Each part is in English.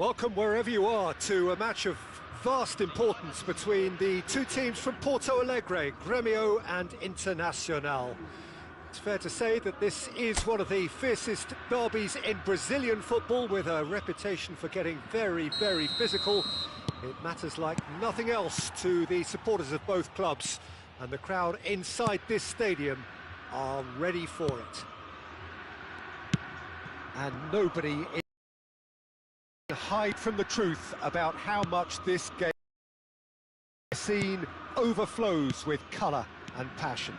Welcome wherever you are to a match of vast importance between the two teams from Porto Alegre, Grêmio and Internacional. It's fair to say that this is one of the fiercest derbies in Brazilian football, with a reputation for getting very, very physical. It matters like nothing else to the supporters of both clubs, and the crowd inside this stadium are ready for it. And nobody can hide from the truth about how much this game scene overflows with colour and passion.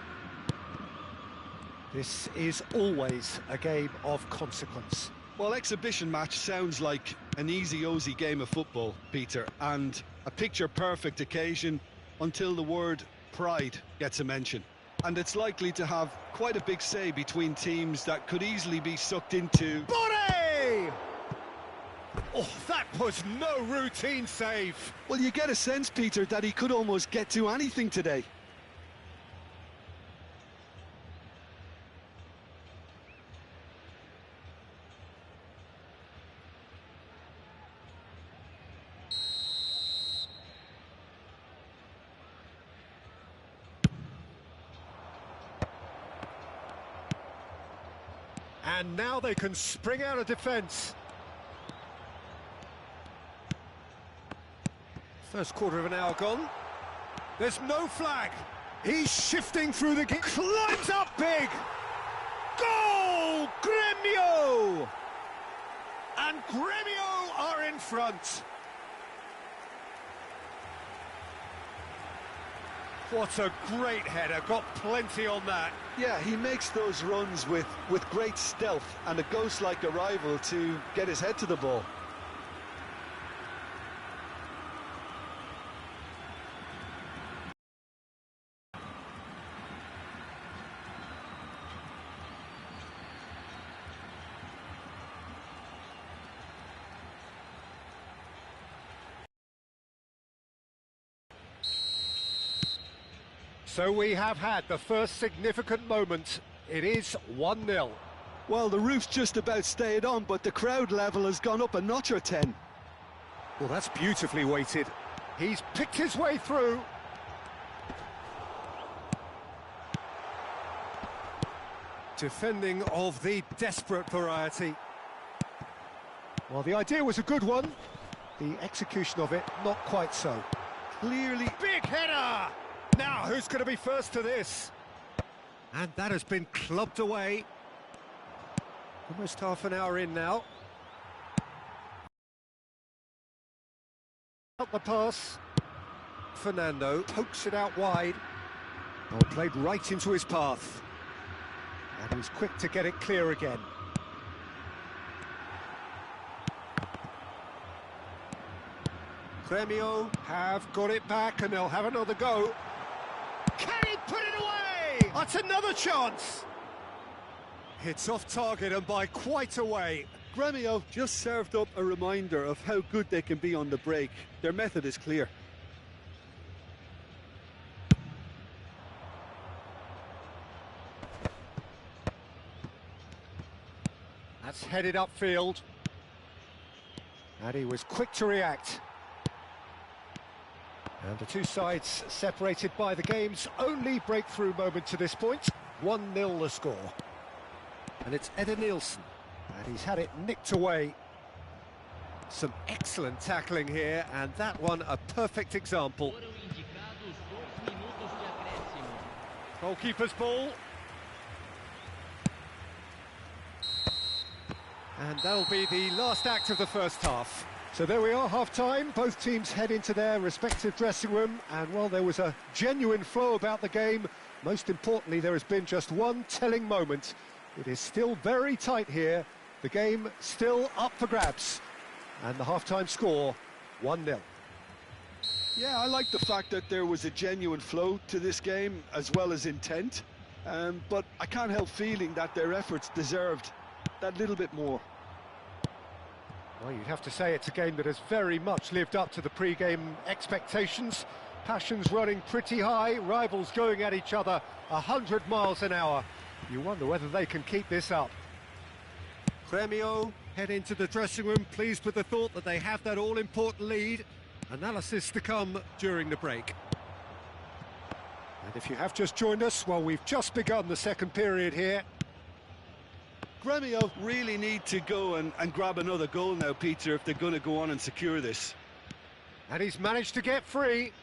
This is always a game of consequence. Well, exhibition match sounds like an easy-ozy game of football, Peter, and a picture-perfect occasion until the word pride gets a mention. And it's likely to have quite a big say between teams that could easily be sucked into... Body! Oh, that was no routine save. Well, you get a sense, Peter, that he could almost get to anything today. And now they can spring out of defence. First quarter of an hour gone. There's no flag. He's shifting through the game. Climbs up big. Goal! Grêmio! And Grêmio are in front. What a great header, got plenty on that. Yeah, he makes those runs with great stealth and a ghost-like arrival to get his head to the ball. So we have had the first significant moment. It is 1-0. Well, the roof's just about stayed on, but the crowd level has gone up a notch or 10. Well, that's beautifully weighted. He's picked his way through. Defending of the desperate variety. Well, the idea was a good one. The execution of it, not quite so. Clearly... Big header! Now, who's going to be first to this? And that has been clubbed away. Almost half an hour in now. Out the pass. Fernando pokes it out wide. Oh, played right into his path. And he's quick to get it clear again. Grêmio have got it back and they'll have another go. Can he put it away? That's another chance. It's off target and by quite a way. Grêmio just served up a reminder of how good they can be on the break. Their method is clear. That's headed upfield. And he was quick to react. And the two sides separated by the game's only breakthrough moment to this point. 1-0 the score. And it's Eder Nielsen. And he's had it nicked away. Some excellent tackling here, and that one a perfect example. Goalkeeper's ball. And that'll be the last act of the first half. So there we are, half-time. Both teams head into their respective dressing room, and while there was a genuine flow about the game, most importantly, there has been just one telling moment. It is still very tight here. The game still up for grabs. And the half-time score, 1-0. Yeah, I like the fact that there was a genuine flow to this game, as well as intent. But I can't help feeling that their efforts deserved that little bit more. Well, you'd have to say it's a game that has very much lived up to the pre-game expectations. Passions running pretty high, rivals going at each other 100 miles an hour. You wonder whether they can keep this up. Gremio head into the dressing room, pleased with the thought that they have that all-important lead. Analysis to come during the break. And if you have just joined us, well, we've just begun the second period here. Gremio really need to go and grab another goal now, Peter, if they're going to go on and secure this. And he's managed to get free.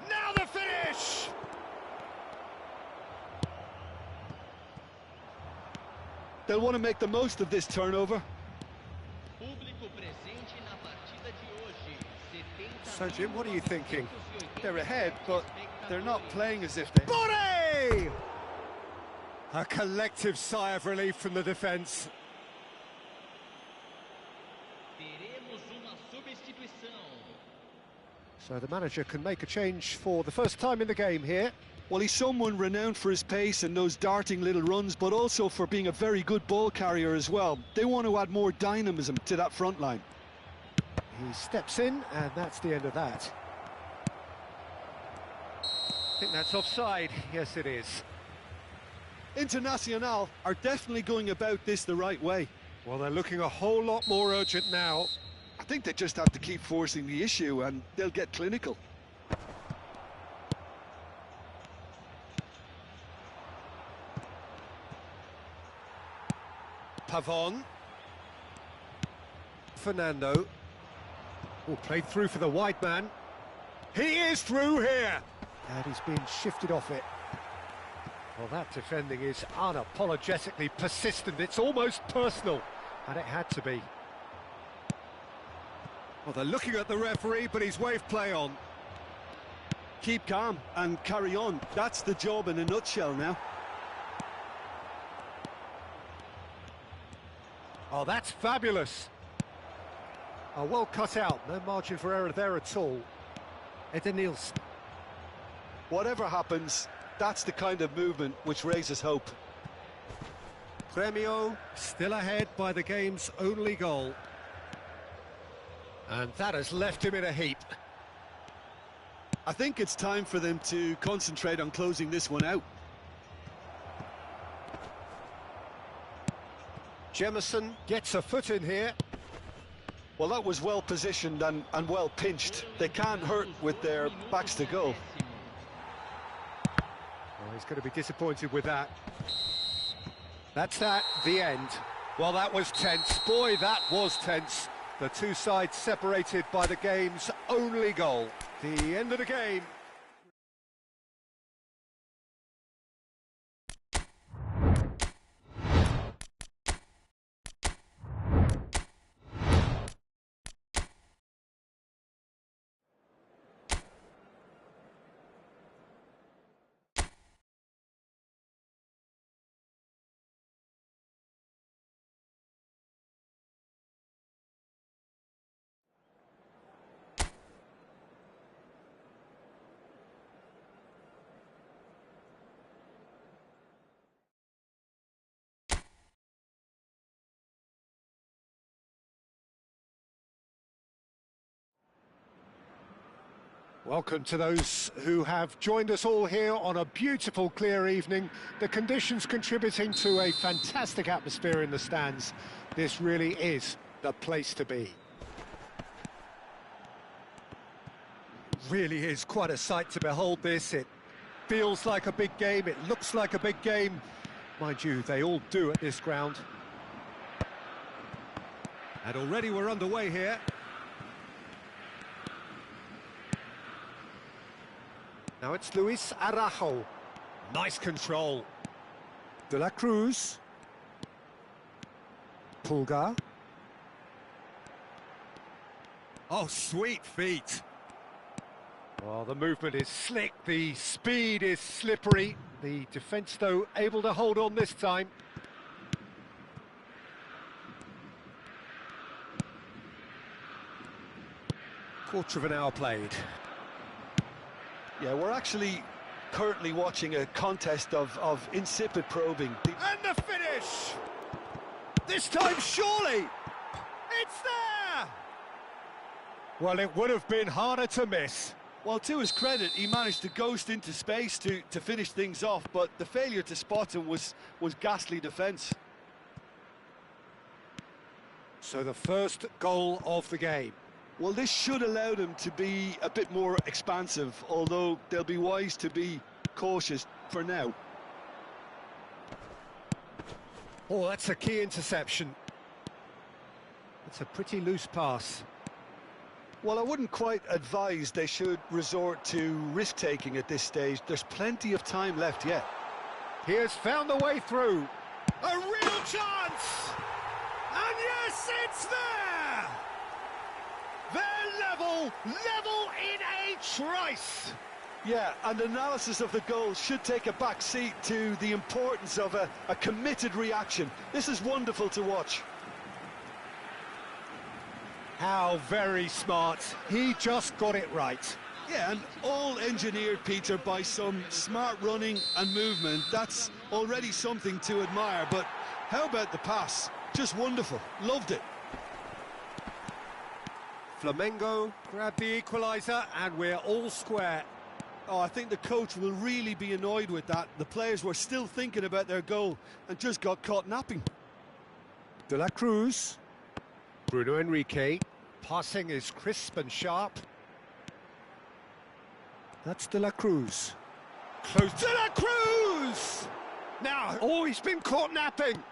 Now the finish! They'll want to make the most of this turnover. So, Jim, what are you thinking? They're ahead, but they're not playing as if they... Body! A collective sigh of relief from the defence. So the manager can make a change for the first time in the game here. Well, he's someone renowned for his pace and those darting little runs, but also for being a very good ball carrier as well. They want to add more dynamism to that front line. He steps in, and that's the end of that. I think that's offside. Yes, it is. Internacional are definitely going about this the right way. Well, they're looking a whole lot more urgent now. I think they just have to keep forcing the issue and they'll get clinical. Pavon. Fernando. Oh, played through for the wide man. He is through here! And he's been shifted off it. Well, that defending is unapologetically persistent. It's almost personal, and it had to be. Well, they're looking at the referee, but he's waved play on. Keep calm and carry on. That's the job in a nutshell now. Oh, that's fabulous. Oh, well cut out. No margin for error there at all. Edenils. Whatever happens, that's the kind of movement which raises hope. Gremio still ahead by the game's only goal. And that has left him in a heap. I think it's time for them to concentrate on closing this one out. Jemison gets a foot in here. Well, that was well positioned and well pinched. They can't hurt with their backs to goal. Oh, he's going to be disappointed with that. That's that, the end. Well, that was tense. Boy, that was tense. The two sides separated by the game's only goal. The end of the game. Welcome to those who have joined us all here on a beautiful, clear evening. The conditions contributing to a fantastic atmosphere in the stands. This really is the place to be. Really is quite a sight to behold this. It feels like a big game, it looks like a big game. Mind you, they all do at this ground. And already we're underway here. Now it's Luis Araujo. Nice control. De la Cruz. Pulgar. Oh, sweet feet. Well, the movement is slick, the speed is slippery. The defence, though, able to hold on this time. Quarter of an hour played. Yeah, we're actually currently watching a contest of insipid probing. And the finish! This time, surely! It's there! Well, it would have been harder to miss. Well, to his credit, he managed to ghost into space to finish things off, but the failure to spot him was ghastly defence. So the first goal of the game. Well, this should allow them to be a bit more expansive, although they'll be wise to be cautious for now. Oh, that's a key interception. It's a pretty loose pass. Well, I wouldn't quite advise they should resort to risk-taking at this stage. There's plenty of time left yet. He has found the way through. A real chance! And yes, it's there! They're level in a trice! Yeah, and analysis of the goal should take a back seat to the importance of a committed reaction. This is wonderful to watch. How very smart. He just got it right. Yeah, and all engineered, Peter, by some smart running and movement. That's already something to admire, but how about the pass? Just wonderful. Loved it. Flamengo grabbed the equaliser, and we're all square. Oh, I think the coach will really be annoyed with that. The players were still thinking about their goal and just got caught napping. De la Cruz. Bruno Henrique. Passing is crisp and sharp. That's De la Cruz. Close. De la Cruz! Now, oh, he's been caught napping.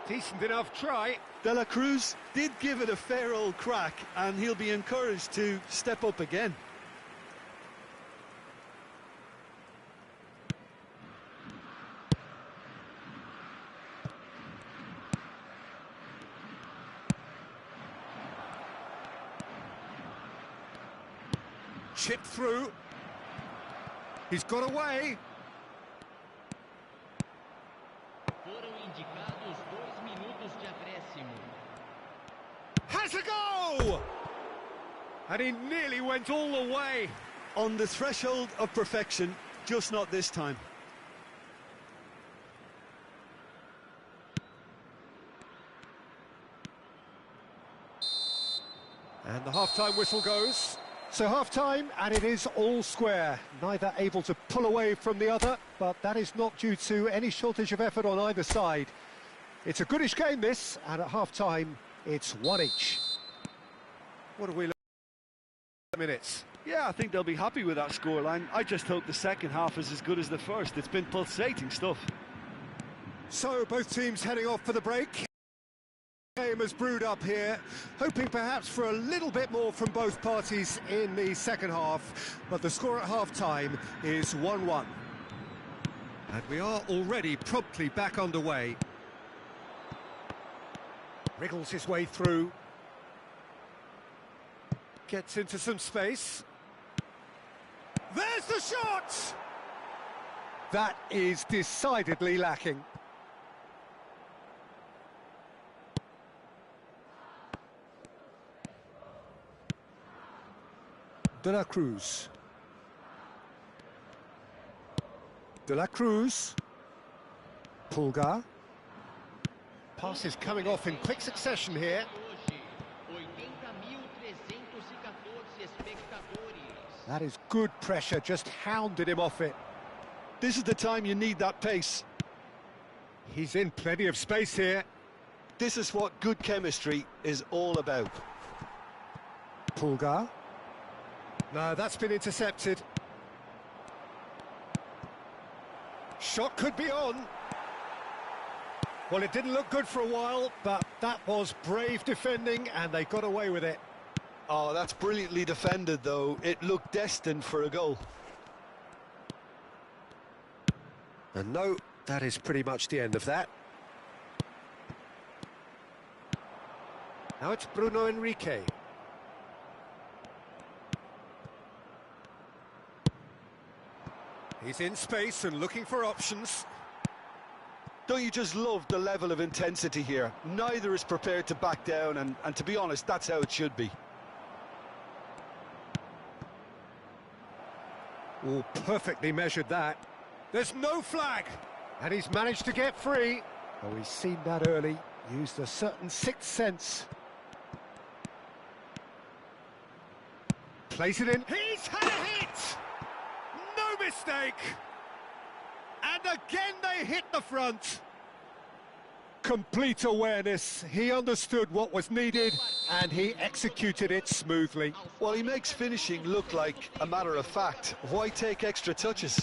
Decent enough try. De la Cruz did give it a fair old crack, and he'll be encouraged to step up again. Chip through. He's got away. Has a go! And he nearly went all the way. On the threshold of perfection, just not this time. And the half-time whistle goes. So half-time, and it is all square. Neither able to pull away from the other, but that is not due to any shortage of effort on either side. It's a goodish game, this, and at half-time, it's one each. What do we look at minutes? Yeah, I think they'll be happy with that scoreline. I just hope the second half is as good as the first. It's been pulsating stuff. So both teams heading off for the break. Game has brewed up here, hoping perhaps for a little bit more from both parties in the second half, but the score at half-time is 1-1. And we are already promptly back underway. Wriggles his way through. Gets into some space. There's the shot! That is decidedly lacking. De la Cruz. De la Cruz. Pulgar. Pass is coming off in quick succession here. That is good pressure, just hounded him off it. This is the time you need that pace. He's in plenty of space here. This is what good chemistry is all about. Pulgar. No, that's been intercepted. Shot could be on. Well, it didn't look good for a while, but that was brave defending, and they got away with it. Oh, that's brilliantly defended, though. It looked destined for a goal. And no, that is pretty much the end of that. Now it's Bruno Henrique. He's in space and looking for options. Don't you just love the level of intensity here? Neither is prepared to back down, and to be honest, that's how it should be. Oh, perfectly measured that. There's no flag, and he's managed to get free. Oh, he's seen that early, used a certain sixth sense. Plays it in. He's had a hit! No mistake! And again they hit the front. complete awareness. He understood what was needed and he executed it smoothly. Well, he makes finishing look like a matter of fact. Why take extra touches?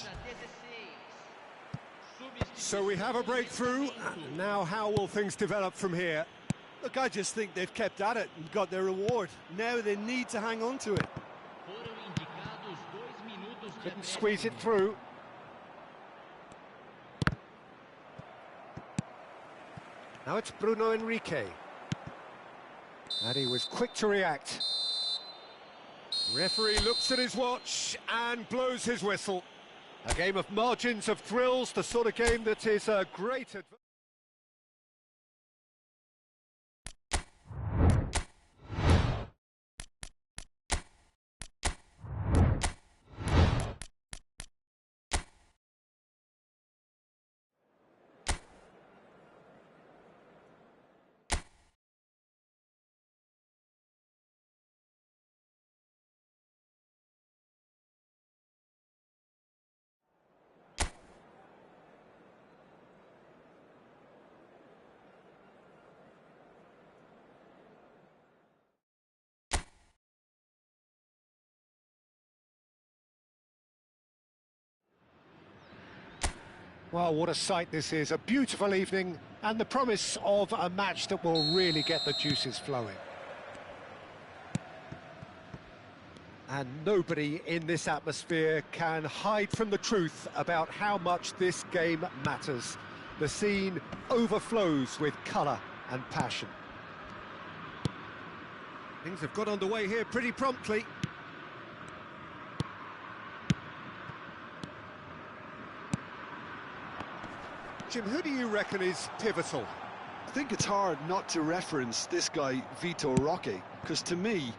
So we have a breakthrough. Now how will things develop from here? Look, I just think they've kept at it and got their reward. Now they need to hang on to it. Couldn't squeeze it through. Now it's Bruno Enrique. And he was quick to react. Referee looks at his watch and blows his whistle. A game of margins, of thrills, the sort of game that is a great advantage. Well, what a sight this is. A beautiful evening and the promise of a match that will really get the juices flowing. And nobody in this atmosphere can hide from the truth about how much this game matters. The scene overflows with colour and passion. Things have got underway here pretty promptly. Jim, who do you reckon is pivotal? I think it's hard not to reference this guy, Vitor Roque, because to me,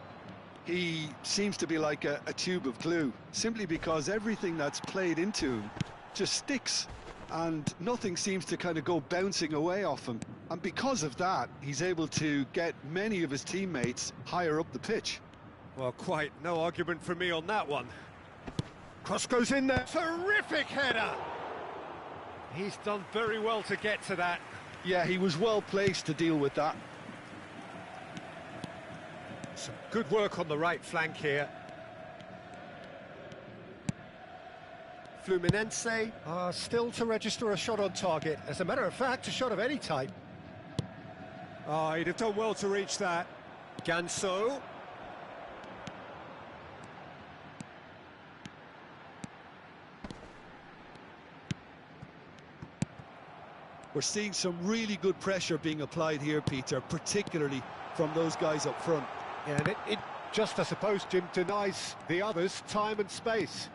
he seems to be like a tube of glue, simply because everything that's played into him just sticks, and nothing seems to kind of go bouncing away off him. And because of that, he's able to get many of his teammates higher up the pitch. Well, quite no argument from me on that one. Cross goes in there. Terrific header! He's done very well to get to that. Yeah, he was well placed to deal with that. Some good work on the right flank here. Fluminense are still to register a shot on target. As a matter of fact, a shot of any type. Oh, he'd have done well to reach that. Ganso. We're seeing some really good pressure being applied here, Peter, particularly from those guys up front. Yeah, and it just, I suppose, Jim, denies the others time and space.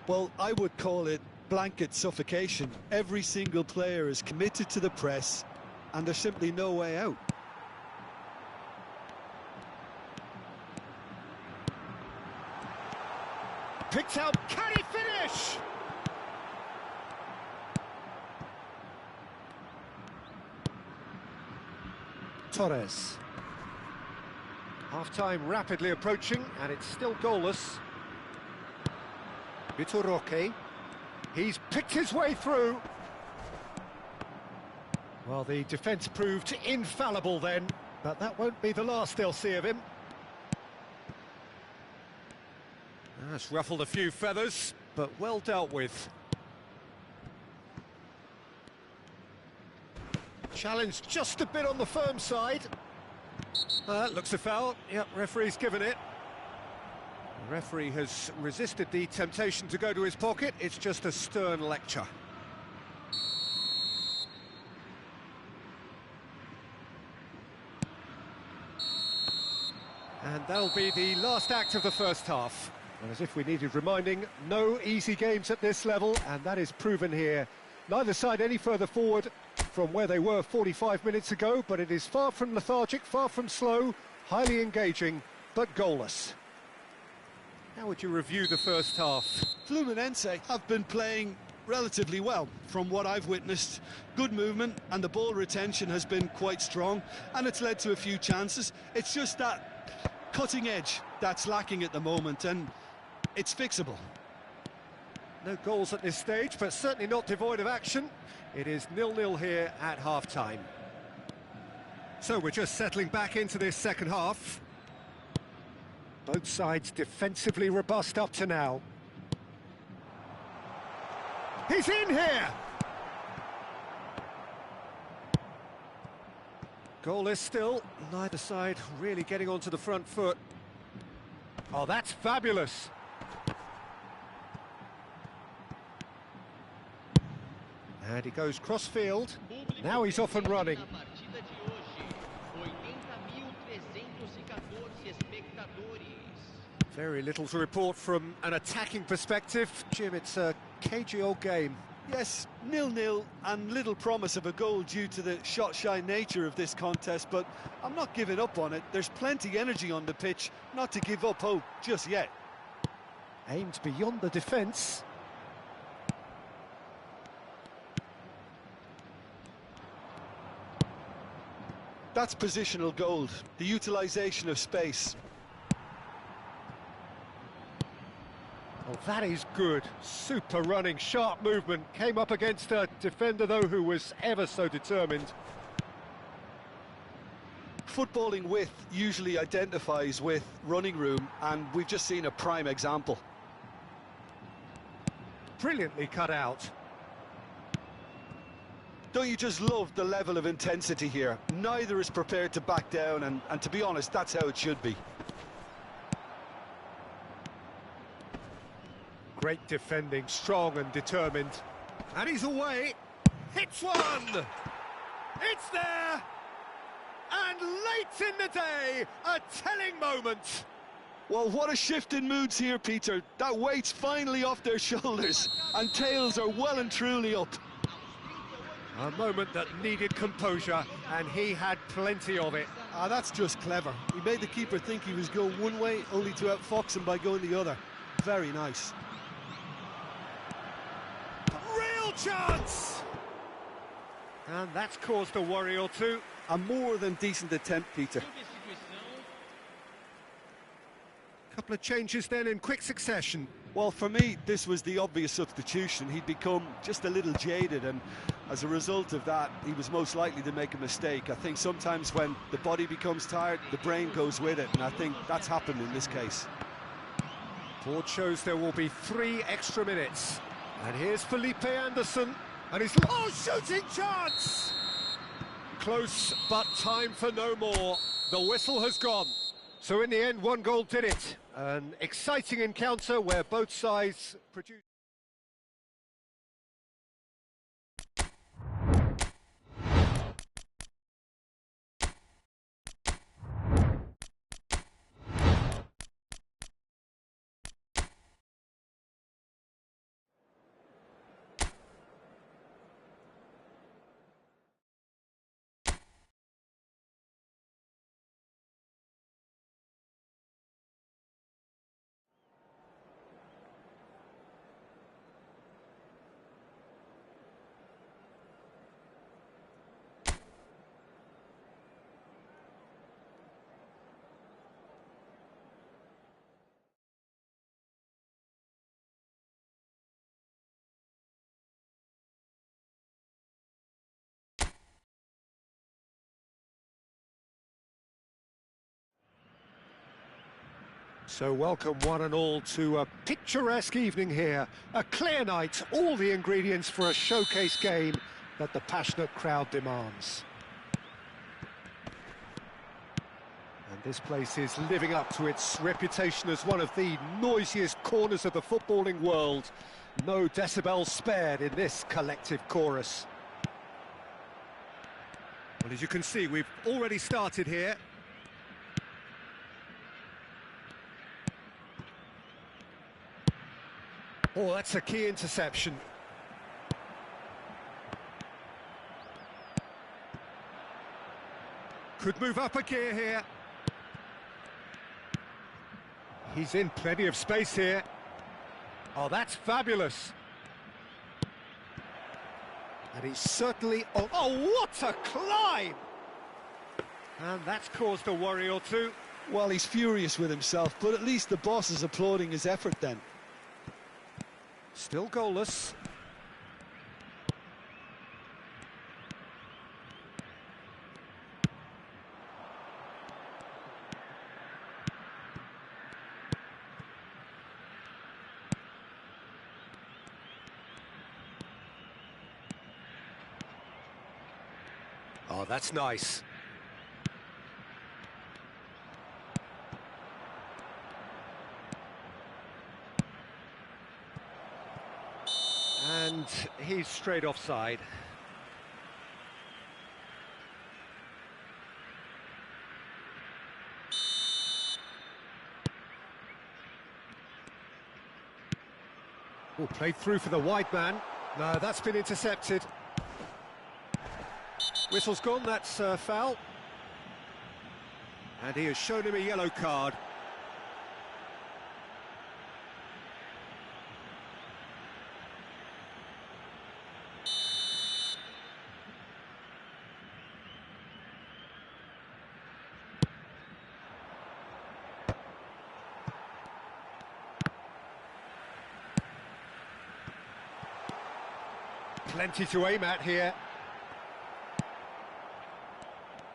Well, I would call it blanket suffocation. Every single player is committed to the press, and there's simply no way out. Picked out, can he finish? Torres. Half-time rapidly approaching, and it's still goalless. Vitor Roque. He's picked his way through. Well, the defence proved infallible then, but that won't be the last they'll see of him. That's ruffled a few feathers, but well dealt with. Challenge just a bit on the firm side. That looks a foul. Yep, referee's given it. The referee has resisted the temptation to go to his pocket. It's just a stern lecture. And that'll be the last act of the first half. And as if we needed reminding, no easy games at this level, and that is proven here. Neither side any further forward from where they were 45 minutes ago, but it is far from lethargic, far from slow, highly engaging, but goalless. How would you review the first half? Fluminense have been playing relatively well from what I've witnessed. Good movement, and the ball retention has been quite strong, and it's led to a few chances. It's just that cutting edge that's lacking at the moment, and it's fixable. No goals at this stage, but certainly not devoid of action. It is 0-0 here at half-time. So we're just settling back into this second half. Both sides defensively robust up to now. He's in here! Goalless still, neither side really getting onto the front foot. Oh, that's fabulous! And he goes cross-field. Now he's off and running. Very little to report from an attacking perspective. Jim, it's a cagey old game. Yes, 0-0 and little promise of a goal due to the shot-shy nature of this contest, but I'm not giving up on it. There's plenty energy on the pitch, not to give up hope just yet. Aimed beyond the defence. That's positional gold, the utilisation of space. Oh, that is good. Super running, sharp movement. Came up against a defender, though, who was ever so determined. Footballing width usually identifies with running room, and we've just seen a prime example. Brilliantly cut out. Don't you just love the level of intensity here? Neither is prepared to back down, and to be honest, that's how it should be. Great defending, strong and determined. And he's away. Hits one! It's there! And late in the day, a telling moment. Well, what a shift in moods here, Peter. That weight's finally off their shoulders, and tails are well and truly up. A moment that needed composure, and he had plenty of it. Ah, that's just clever. He made the keeper think he was going one way, only to outfox him by going the other. Very nice. Real chance! And that's caused a worry or two. A more than decent attempt, Peter. Couple of changes then in quick succession. Well, for me, this was the obvious substitution. He'd become just a little jaded, and as a result of that, he was most likely to make a mistake. I think sometimes when the body becomes tired, the brain goes with it, and I think that's happened in this case. Board shows there will be 3 extra minutes. And here's Felipe Anderson, and he's... Oh, shooting chance! Close, but time for no more. The whistle has gone. So in the end, 1 goal did it. An exciting encounter where both sides produced... So welcome one and all to a picturesque evening here. A clear night, all the ingredients for a showcase game that the passionate crowd demands. And this place is living up to its reputation as one of the noisiest corners of the footballing world. No decibels spared in this collective chorus. Well, as you can see, we've already started here. Oh, that's a key interception. Could move up a gear here. He's in plenty of space here. Oh, that's fabulous. And he's certainly... Oh, what a climb! And that's caused a worry or two. Well, he's furious with himself, but at least the boss is applauding his effort then. Still goalless. Oh, that's nice. And he's straight offside. Oh, played through for the wide man. No, that's been intercepted. Whistle's gone, that's foul. And he has shown him a yellow card. Plenty to aim at here.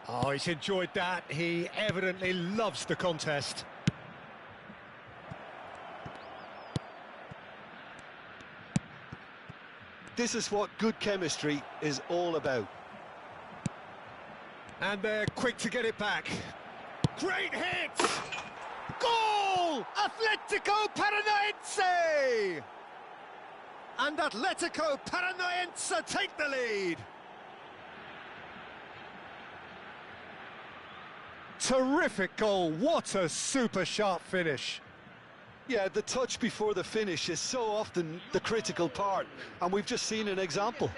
Oh, he's enjoyed that. He evidently loves the contest. This is what good chemistry is all about. And they're quick to get it back. Great hit! Goal! Atletico Paranaense! And Atletico Paranaense take the lead. Terrific goal, what a super sharp finish. Yeah, the touch before the finish is so often the critical part, and we've just seen an example.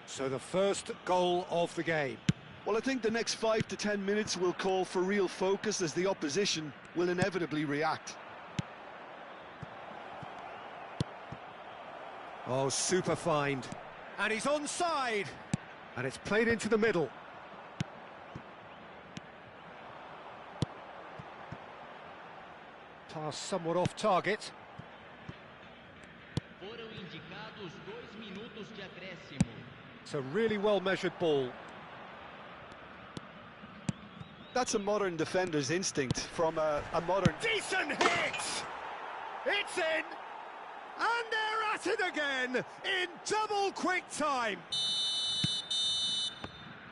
So the first goal of the game. Well, I think the next 5 to 10 minutes will call for real focus as the opposition will inevitably react. Oh, super find. And he's onside. And it's played into the middle. Pass somewhat off target. It's a really well-measured ball. That's a modern defender's instinct from a modern... Decent hit! It's in! And they're at it again in double quick time.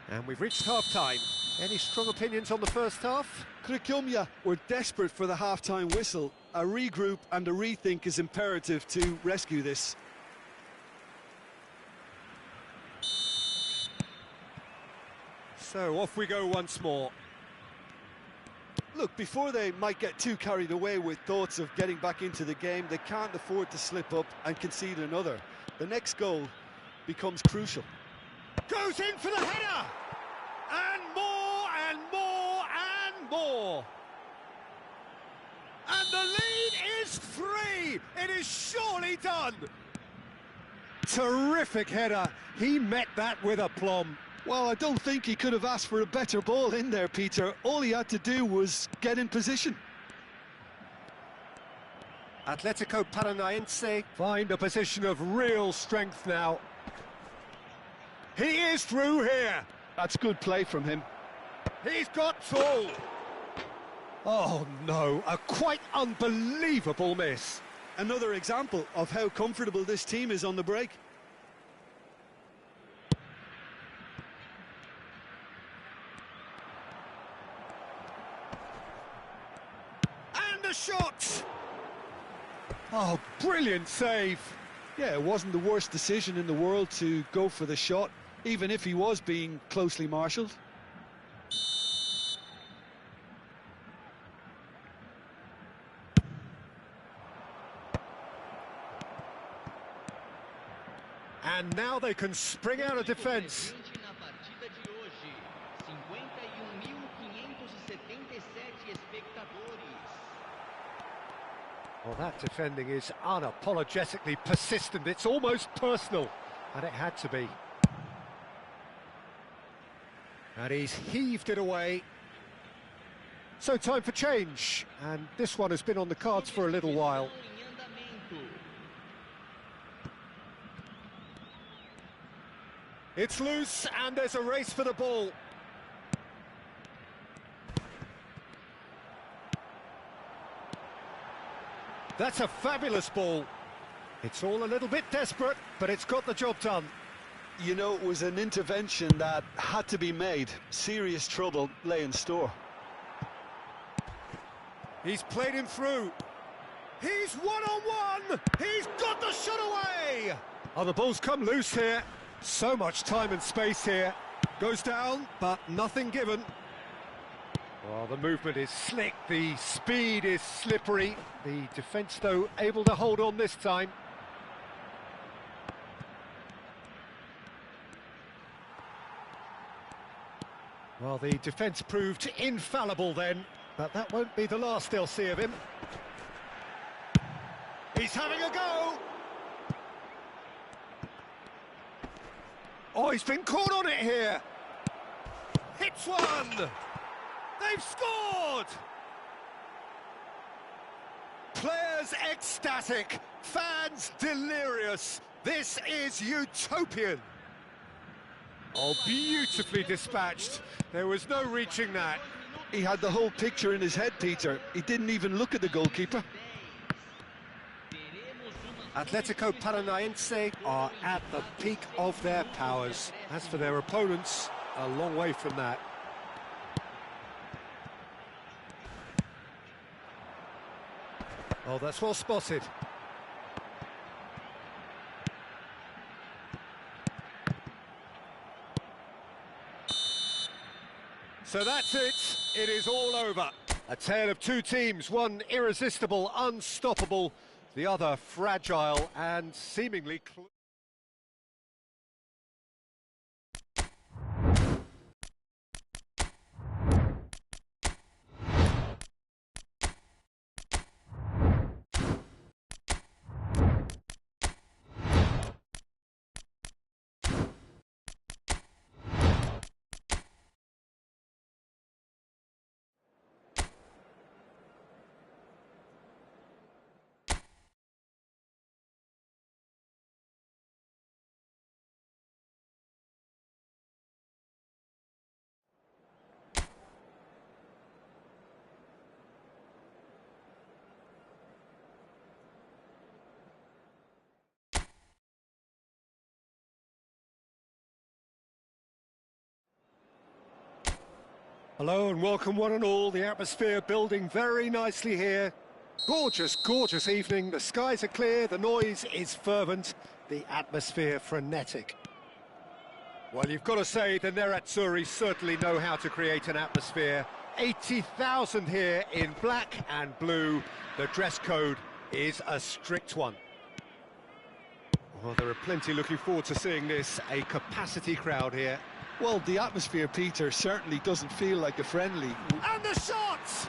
And we've reached half-time. Any strong opinions on the first half? Krykomia were desperate for the half-time whistle. A regroup and a rethink is imperative to rescue this. So off we go once more. Look, before they might get too carried away with thoughts of getting back into the game, they can't afford to slip up and concede another. The next goal becomes crucial. Goes in for the header! And more, and more, and more! And the lead is 3! It is surely done! Terrific header. He met that with aplomb. Well, I don't think he could have asked for a better ball in there, Peter. All he had to do was get in position. Atletico Paranaense find a position of real strength now. He is through here. That's good play from him. He's got full. Oh no, a quite unbelievable miss. Another example of how comfortable this team is on the break. And a shot. Oh, brilliant save. Yeah, it wasn't the worst decision in the world to go for the shot, even if he was being closely marshalled. And now they can spring out of defence. Well, that defending is unapologetically persistent. It's almost personal, and it had to be. And he's heaved it away. So time for change, and this one has been on the cards for a little while. It's loose, and there's a race for the ball. That's a fabulous ball. It's all a little bit desperate, but it's got the job done. You know, it was an intervention that had to be made. Serious trouble lay in store. He's played him through. He's one-on-one! He's got the shot away! Oh, the ball's come loose here. So much time and space here. Goes down, but nothing given. Well, the movement is slick, the speed is slippery. The defence, though, able to hold on this time. Well, the defence proved infallible then, but that won't be the last they'll see of him. He's having a go! Oh, he's been caught on it here! Hits one! They've scored! Players ecstatic, fans delirious. This is utopian. Oh, beautifully dispatched. There was no reaching that. He had the whole picture in his head, Peter. He didn't even look at the goalkeeper. Atletico Paranaense are at the peak of their powers. As for their opponents, a long way from that. Oh, that's well spotted. So that's it. It is all over. A tale of two teams, one irresistible, unstoppable, the other fragile and seemingly... Hello and welcome one and all. The atmosphere building very nicely here. Gorgeous, gorgeous evening. The skies are clear, the noise is fervent, the atmosphere frenetic. Well, you've got to say the Nerazzurri certainly know how to create an atmosphere. 80,000 here in black and blue. The dress code is a strict one. Well, there are plenty looking forward to seeing this. A capacity crowd here. Well, the atmosphere, Peter, certainly doesn't feel like a friendly. And the shots!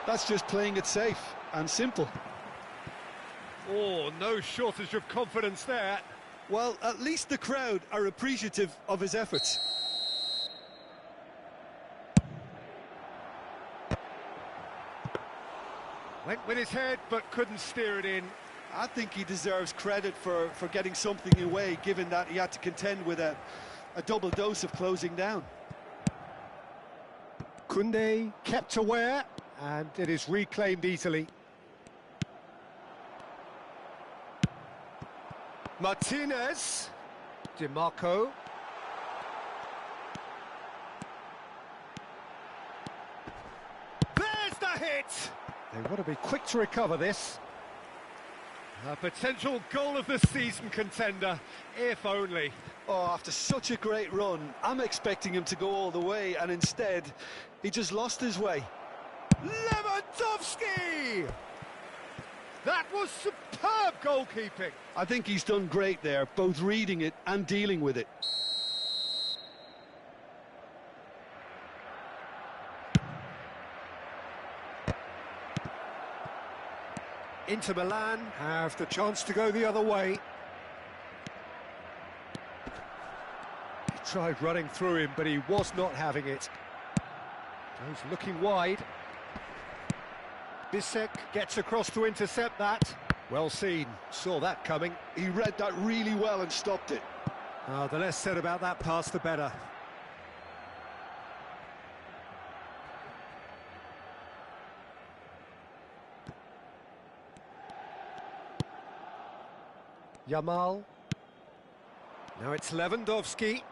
That's just playing it safe and simple. Oh, no shortage of confidence there. Well, at least the crowd are appreciative of his efforts. Went with his head, but couldn't steer it in. I think he deserves credit for getting something away, given that he had to contend with a double dose of closing down. Koundé kept aware, and it is reclaimed easily. Martinez, DiMarco. There's the hit! They want to be quick to recover this. A potential goal of the season contender, if only. Oh, after such a great run, I'm expecting him to go all the way, and instead, he just lost his way. Lewandowski! That was superb goalkeeping. I think he's done great there, both reading it and dealing with it. Inter Milan have the chance to go the other way. He tried running through him, but he was not having it. He's looking wide. Bisek gets across to intercept that. Well seen, saw that coming. He read that really well and stopped it. The less said about that pass, the better. Yamal. Now it's Lewandowski.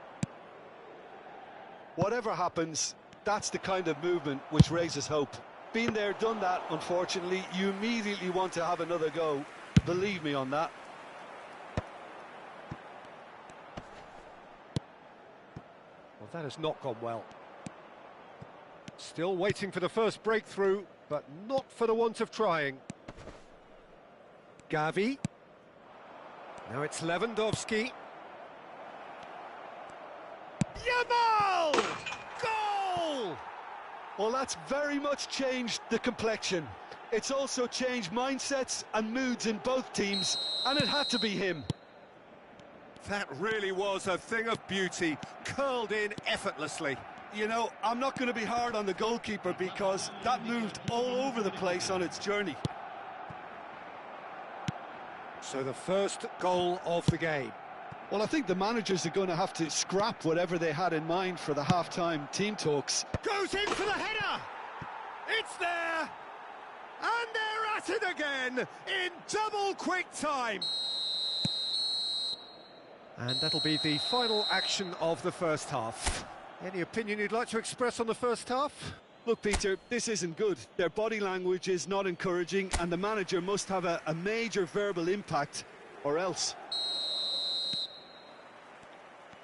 Whatever happens, that's the kind of movement which raises hope. Been there, done that, unfortunately. You immediately want to have another go. Believe me on that. Well, that has not gone well. Still waiting for the first breakthrough, but not for the want of trying. Gavi. Now it's Lewandowski. Yamal! Goal! Well, that's very much changed the complexion. It's also changed mindsets and moods in both teams, and it had to be him. That really was a thing of beauty, curled in effortlessly. You know, I'm not going to be hard on the goalkeeper because that moved all over the place on its journey. So the first goal of the game. Well, I think the managers are going to have to scrap whatever they had in mind for the half-time team talks. Goes in for the header! It's there! And they're at it again in double quick time. And that'll be the final action of the first half. Any opinion you'd like to express on the first half? Look, Peter, this isn't good. Their body language is not encouraging, and the manager must have a major verbal impact, or else.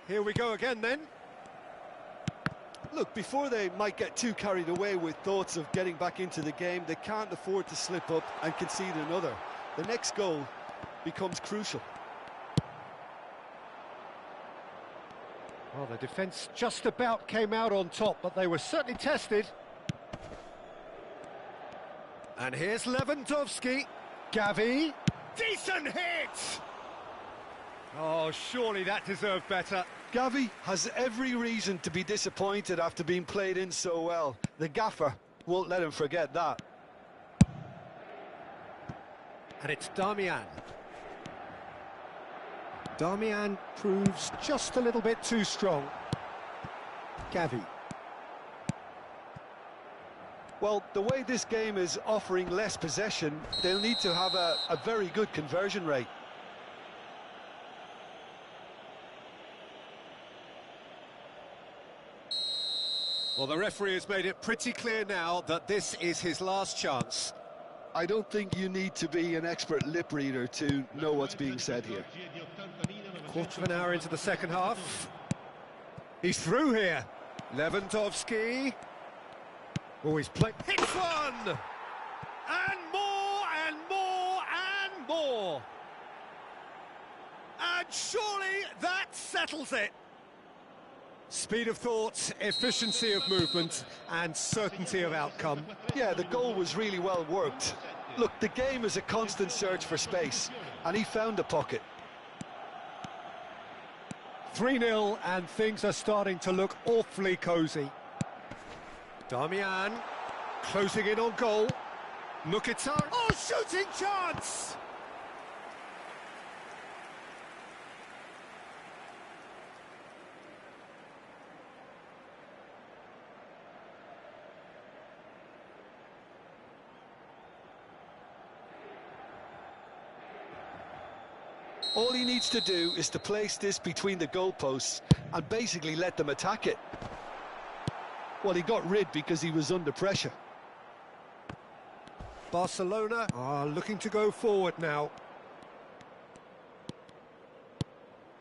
Here we go again then. Look, before they might get too carried away with thoughts of getting back into the game, they can't afford to slip up and concede another. The next goal becomes crucial. Well, the defence just about came out on top, but they were certainly tested. And here's Lewandowski. Gavi. Decent hit! Oh, surely that deserved better. Gavi has every reason to be disappointed after being played in so well. The gaffer won't let him forget that. And it's Darmian. Darmian proves just a little bit too strong. Gavi. Well, the way this game is offering less possession, they'll need to have a very good conversion rate. Well, the referee has made it pretty clear now that this is his last chance. I don't think you need to be an expert lip reader to know what's being said here. Quarter of an hour into the second half. He's through here. Lewandowski. Oh, he's played. Hits one! And more, and more, and more. And surely that settles it. Speed of thought, efficiency of movement, and certainty of outcome. Yeah, the goal was really well worked. Look, the game is a constant search for space, and he found a pocket. 3-0, and things are starting to look awfully cosy. Darmian, closing in on goal. Mkhitaryan. Oh, shooting chance! All he needs to do is to place this between the goalposts and basically let them attack it. Well, he got rid because he was under pressure. Barcelona are looking to go forward now.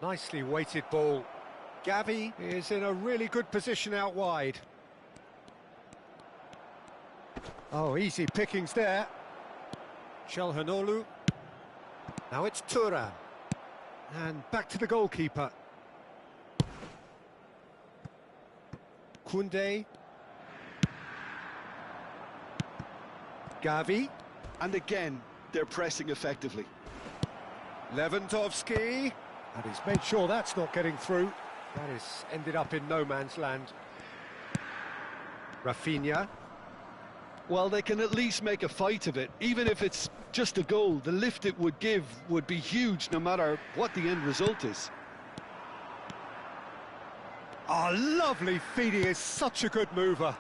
Nicely weighted ball. Gavi is in a really good position out wide. Oh, easy pickings there. Çalhanoğlu. Now it's Thuram. And back to the goalkeeper. Koundé. Gavi. And again, they're pressing effectively. Lewandowski. And he's made sure that's not getting through. That has ended up in no man's land. Rafinha. Well, they can at least make a fight of it. Even if it's just a goal, the lift it would give would be huge no matter what the end result is. Oh, lovely feed. He is such a good mover.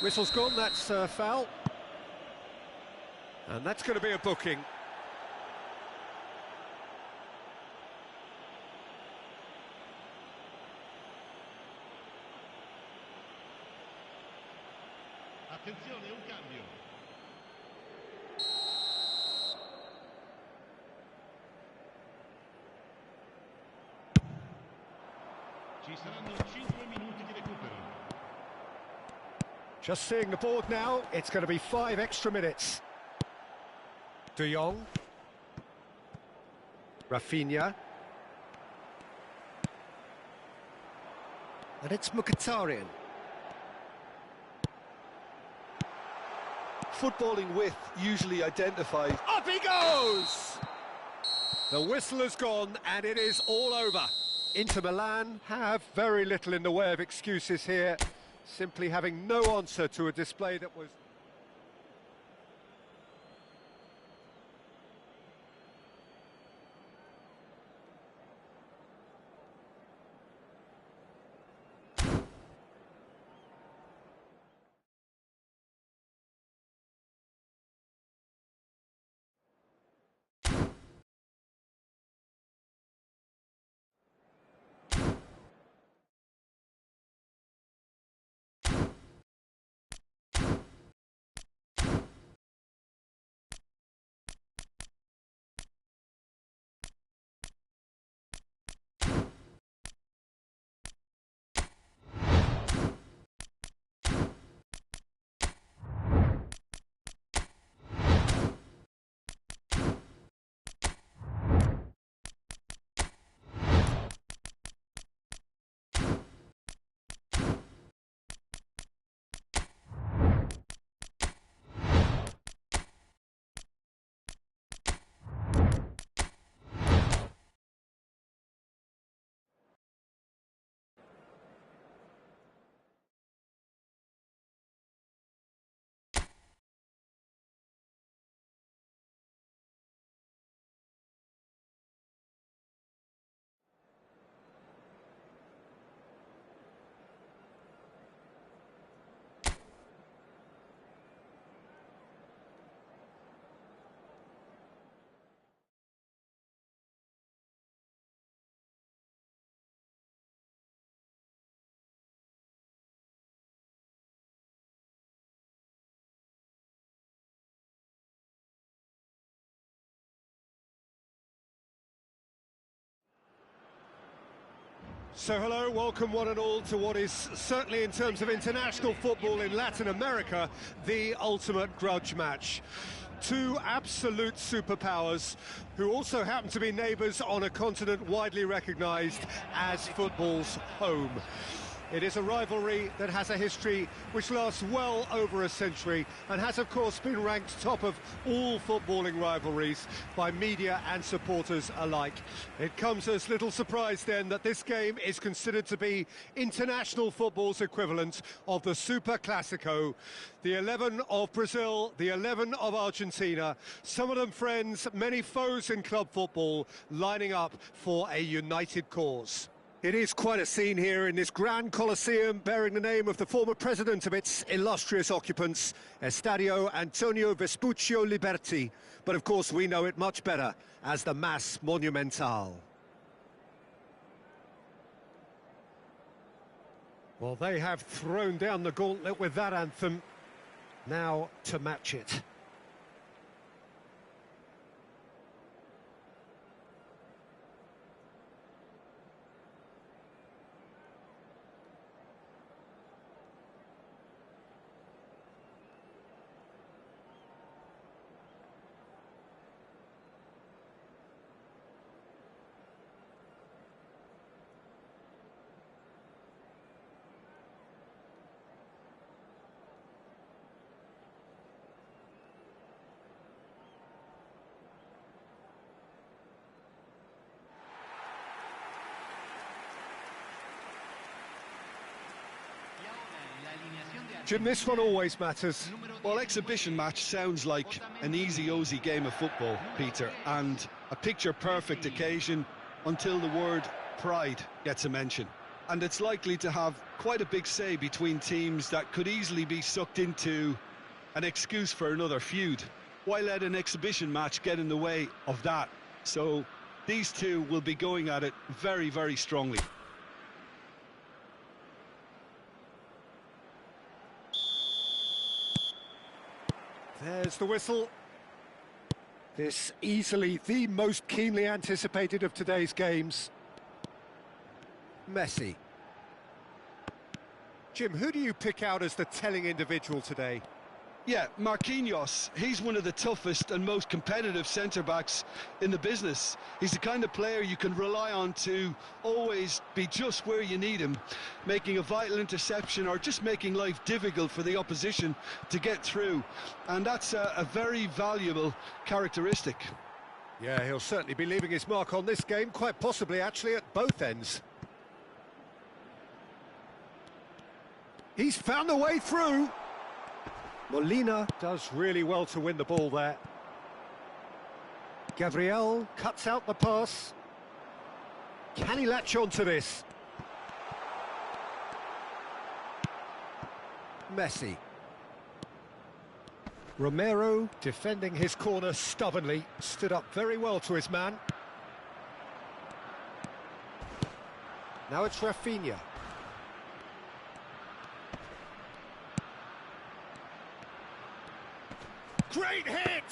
Whistle's gone, that's a foul. And that's going to be a booking. Attenzione, un cambio. Ci saranno 5 minuti di recupero. Just seeing the board now, it's going to be 5 extra minutes. De Jong. Rafinha. And it's Mkhitaryan. Footballing width usually identifies... Up he goes! The whistle has gone and it is all over. Inter Milan have very little in the way of excuses here, simply having no answer to a display that was... So hello, welcome one and all to what is certainly in terms of international football in Latin America, the ultimate grudge match. Two absolute superpowers who also happen to be neighbours on a continent widely recognised as football's home. It is a rivalry that has a history which lasts well over a century and has of course been ranked top of all footballing rivalries by media and supporters alike. It comes as little surprise then that this game is considered to be international football's equivalent of the Super Classico. The 11 of Brazil, the 11 of Argentina, some of them friends, many foes in club football, lining up for a united cause. It is quite a scene here in this grand Colosseum bearing the name of the former president of its illustrious occupants, Estadio Antonio Vespuccio Liberti. But of course we know it much better as the Mas Monumental. Well, they have thrown down the gauntlet with that anthem. Now to match it. Jim, this one always matters. Well, exhibition match sounds like an easy-ozy game of football, Peter, and a picture-perfect occasion until the word pride gets a mention. And it's likely to have quite a big say between teams that could easily be sucked into an excuse for another feud. Why let an exhibition match get in the way of that? So these two will be going at it very, very strongly. There's the whistle. This easily the most keenly anticipated of today's games. Messi. Jim, who do you pick out as the telling individual today? Yeah, Marquinhos. He's one of the toughest and most competitive centre-backs in the business. He's the kind of player you can rely on to always be just where you need him, making a vital interception or just making life difficult for the opposition to get through. And that's a very valuable characteristic. Yeah, he'll certainly be leaving his mark on this game, quite possibly actually at both ends. He's found a way through. Molina does really well to win the ball there. Gabriel cuts out the pass. Can he latch on to this? Messi. Romero, defending his corner stubbornly, stood up very well to his man. Now it's Rafinha. Great hit!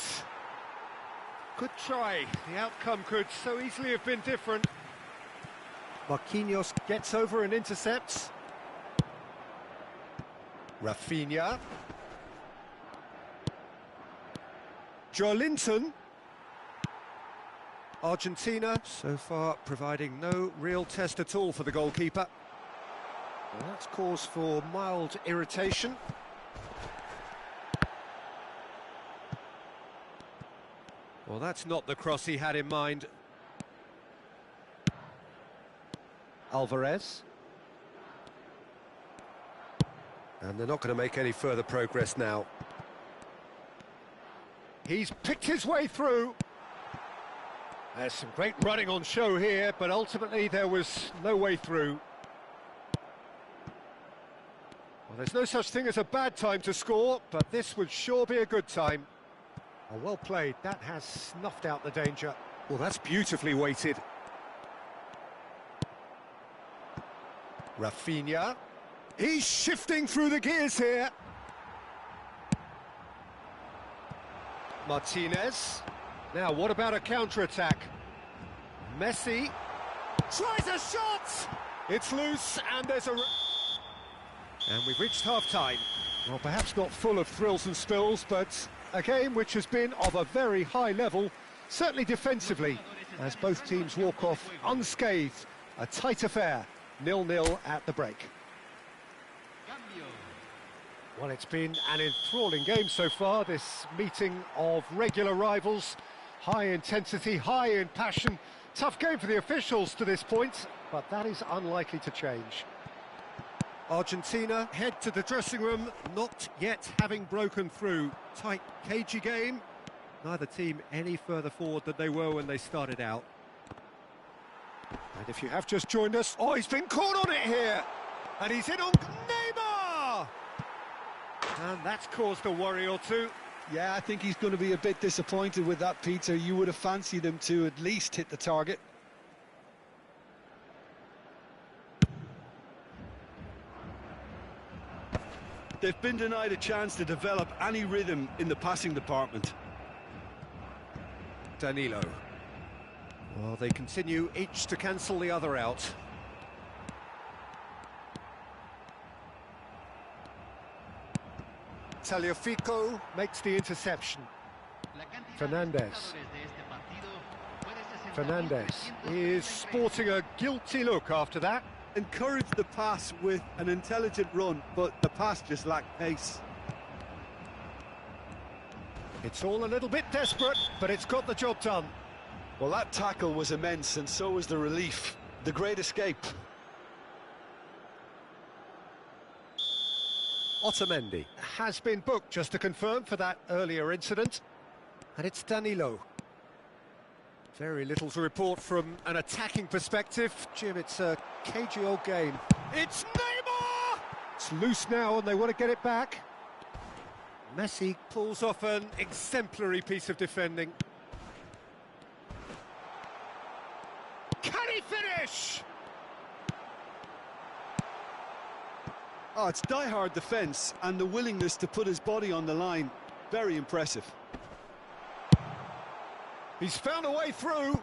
Good try. The outcome could so easily have been different. Marquinhos gets over and intercepts. Rafinha. Joelinton. Argentina so far providing no real test at all for the goalkeeper. Well, that's cause for mild irritation. Well, that's not the cross he had in mind. Alvarez. And they're not going to make any further progress now. He's picked his way through. There's some great running on show here, but ultimately there was no way through. Well, there's no such thing as a bad time to score, but this would sure be a good time. Oh, well played. That has snuffed out the danger. Well, that's beautifully weighted. Rafinha. He's shifting through the gears here. Martinez. Now, what about a counter-attack? Messi tries a shot! It's loose, and there's a... And we've reached half-time. Well, perhaps not full of thrills and spills, but a game which has been of a very high level, certainly defensively, as both teams walk off unscathed. A tight affair, 0-0 at the break. Well, it's been an enthralling game so far, this meeting of regular rivals. High intensity, high in passion. Tough game for the officials to this point, but that is unlikely to change. Argentina head to the dressing room, not yet having broken through. Tight, cagey game. Neither team any further forward than they were when they started out. And if you have just joined us, oh, he's been caught on it here! And he's in on Neymar! And that's caused a worry or two. Yeah, I think he's going to be a bit disappointed with that, Peter. You would have fancied him to at least hit the target. They've been denied a chance to develop any rhythm in the passing department. Danilo. Well, they continue each to cancel the other out. Tagliafico makes the interception. Fernandez. Fernandez is sporting a guilty look after that. Encouraged the pass with an intelligent run, but the pass just lacked pace. It's all a little bit desperate, but it's got the job done. Well, that tackle was immense, and so was the relief. The great escape. Otamendi has been booked, just to confirm, for that earlier incident. And it's Danilo. Very little to report from an attacking perspective. Jim, it's a cagey old game. It's Neymar! It's loose now and they want to get it back. Messi pulls off an exemplary piece of defending. Can he finish? Oh, it's die-hard defence and the willingness to put his body on the line. Very impressive. He's found a way through.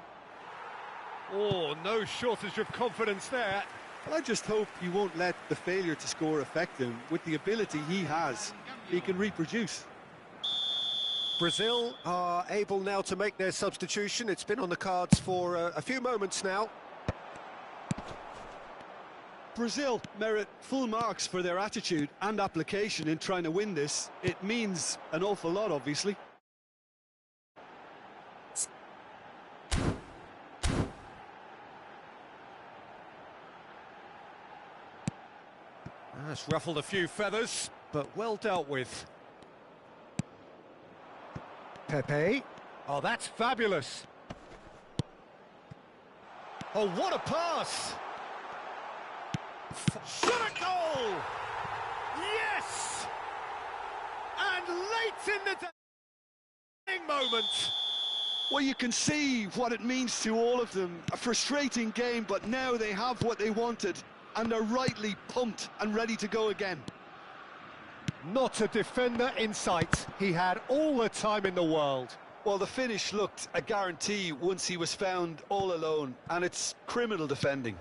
Oh, no shortage of confidence there. But I just hope he won't let the failure to score affect him. With the ability he has, he can reproduce. Brazil are able now to make their substitution. It's been on the cards for a few moments now. Brazil merit full marks for their attitude and application in trying to win this. It means an awful lot, obviously. That's ruffled a few feathers, but well dealt with. Pepe. Oh, that's fabulous. Oh, what a pass! Shot a goal! Yes! And late in the dying moment. Well, you can see what it means to all of them. A frustrating game, but now they have what they wanted, and they're rightly pumped and ready to go again. Not a defender in sight. He had all the time in the world. Well, the finish looked a guarantee once he was found all alone, and it's criminal defending.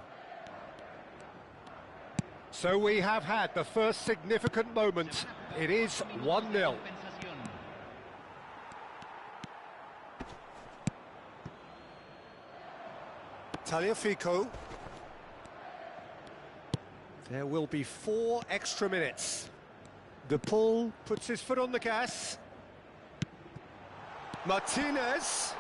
So we have had the first significant moment. It is 1-0. Tagliafico. There will be 4 extra minutes. De Paul puts his foot on the gas. Martinez.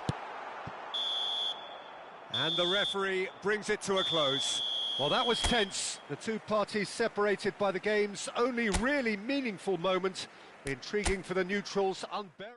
And the referee brings it to a close. Well, that was tense. The two parties separated by the game's only really meaningful moment. Intriguing for the neutrals, unbearable.